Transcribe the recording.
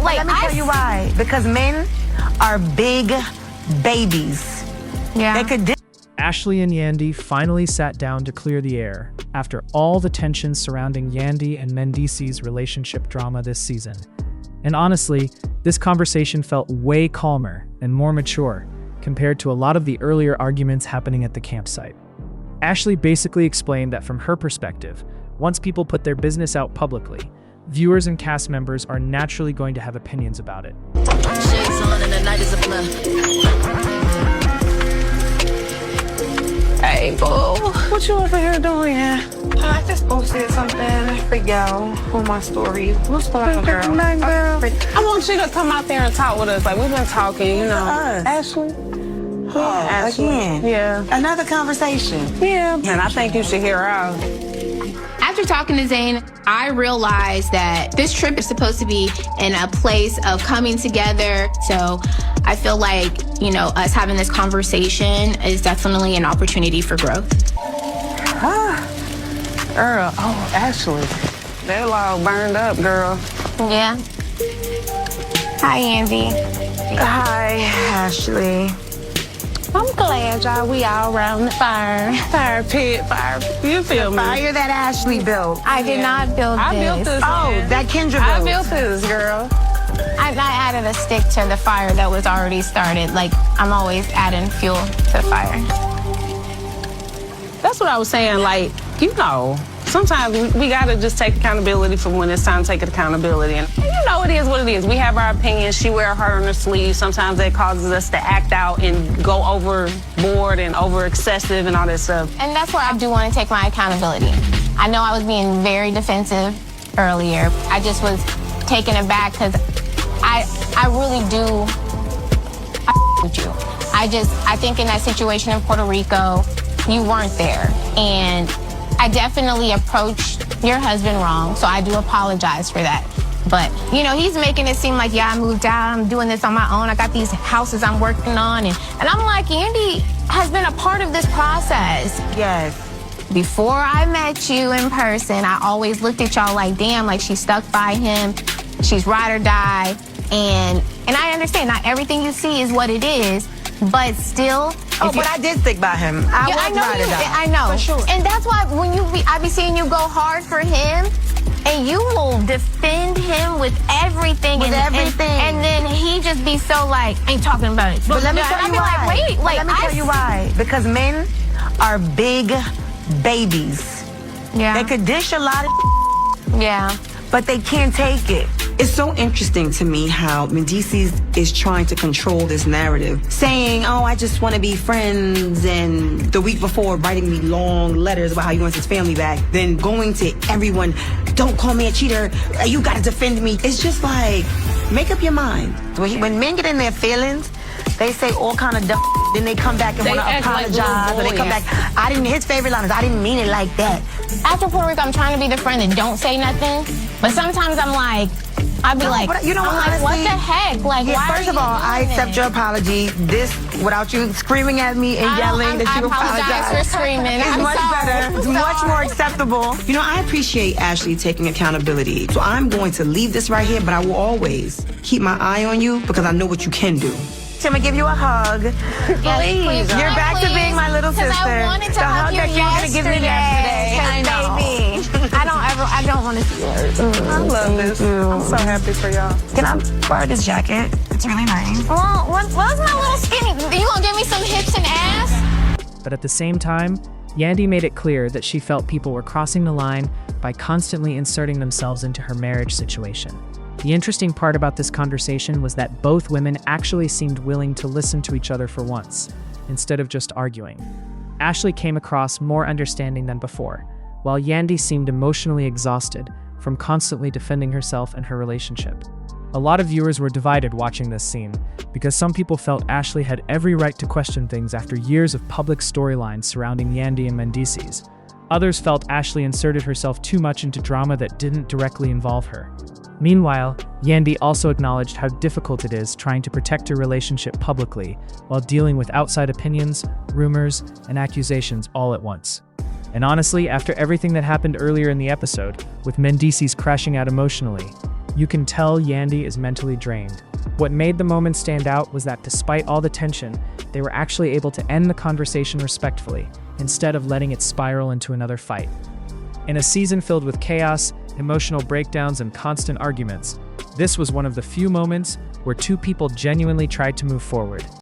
Like, let me tell you why. Because men are big babies. Yeah. They could. Ashley and Yandy finally sat down to clear the air after all the tension surrounding Yandy and Mendeecees' relationship drama this season. And honestly, this conversation felt way calmer and more mature compared to a lot of the earlier arguments happening at the campsite. Ashley basically explained that from her perspective, once people put their business out publicly, viewers and cast members are naturally going to have opinions about it. Shades on and the night is a blur. Hey, boo. What you over here doing? I just posted something for y'all on my story. What's going on, girl? I want you to come out there and talk with us. Like, we've been talking, you know. Ashley? Oh, Ashley. Again? Yeah. Another conversation. Yeah. And I think you should hear her out. After talking to Zane, I realized that this trip is supposed to be in a place of coming together. So I feel like, you know, us having this conversation is definitely an opportunity for growth. Girl, oh, Ashley. They're all burned up, girl. Yeah. Hi, Yandy. Hi, Ashley. I'm glad y'all, we all around the fire pit. You feel me? Fire that Ashley built. I did not build this. I built this. Oh, man. that Kendra built. I built this, girl. I added a stick to the fire that was already started. Like, I'm always adding fuel to the fire. That's what I was saying. Like, you know, sometimes we gotta just take accountability for when it's time to take accountability. And you know, it is what it is. We have our opinions. She wear her heart on her sleeve. Sometimes that causes us to act out and go overboard and over excessive and all that stuff. And that's where I do want to take my accountability. I know I was being very defensive earlier. I just was taken aback because I really do with you. I think in that situation in Puerto Rico, you weren't there. And I definitely approached your husband wrong, so I do apologize for that. But, you know, he's making it seem like, yeah, I moved out, I'm doing this on my own, I got these houses I'm working on, and I'm like, Yandy has been a part of this process. Yes. Before I met you in person, I always looked at y'all like, damn, like she's stuck by him, she's ride or die, and I understand not everything you see is what it is, but still. Oh, but I did stick by him. I was ride or die. I know. For sure. And that's why when I be seeing you go hard for him, and you will defend him with everything. With everything. And then he just be so like, ain't talking about it. But let me tell you why. Like, wait, like, let me tell you why. Because men are big babies. Yeah. They could dish a lot of Yeah. but they can't take it. It's so interesting to me how Mendeecees is trying to control this narrative, saying, oh, I just want to be friends, and the week before writing me long letters about how he wants his family back, then going to everyone, don't call me a cheater, you got to defend me. It's just like, make up your mind. When men get in their feelings, they say all kind of dumb, then they come back and want to apologize, or they come back, his favorite line is, I didn't mean it like that. After Puerto Rico, I'm trying to be the friend that don't say nothing, but sometimes I'm like, I'd be like, you know, I'm like, what the heck? Like, yeah, why first of all, I accept your apology. This, without you screaming at me and yelling that you apologize. I apologize for screaming. It's much better. It's much more acceptable. You know, I appreciate Ashley taking accountability. So I'm going to leave this right here, but I will always keep my eye on you because I know what you can do. I'm gonna give you a hug. Please. You're back to being my little sister. I wanted to the hug hug you that you were gonna give me yesterday. I know. Baby, I don't want to see it. I love this. I'm so happy for y'all. Can I borrow this jacket? It's really nice. Well, what's my little skinny? You gonna give me some hips and ass? But at the same time, Yandy made it clear that she felt people were crossing the line by constantly inserting themselves into her marriage situation. The interesting part about this conversation was that both women actually seemed willing to listen to each other for once, instead of just arguing. Ashley came across more understanding than before, while Yandy seemed emotionally exhausted from constantly defending herself and her relationship. A lot of viewers were divided watching this scene, because some people felt Ashley had every right to question things after years of public storylines surrounding Yandy and Mendeecees. Others felt Ashley inserted herself too much into drama that didn't directly involve her. Meanwhile, Yandy also acknowledged how difficult it is trying to protect her relationship publicly while dealing with outside opinions, rumors, and accusations all at once. And honestly, after everything that happened earlier in the episode, with Mendeecees crashing out emotionally, You can tell Yandy is mentally drained. What made the moment stand out was that despite all the tension, they were actually able to end the conversation respectfully, instead of letting it spiral into another fight. In a season filled with chaos, emotional breakdowns, and constant arguments, this was one of the few moments where two people genuinely tried to move forward.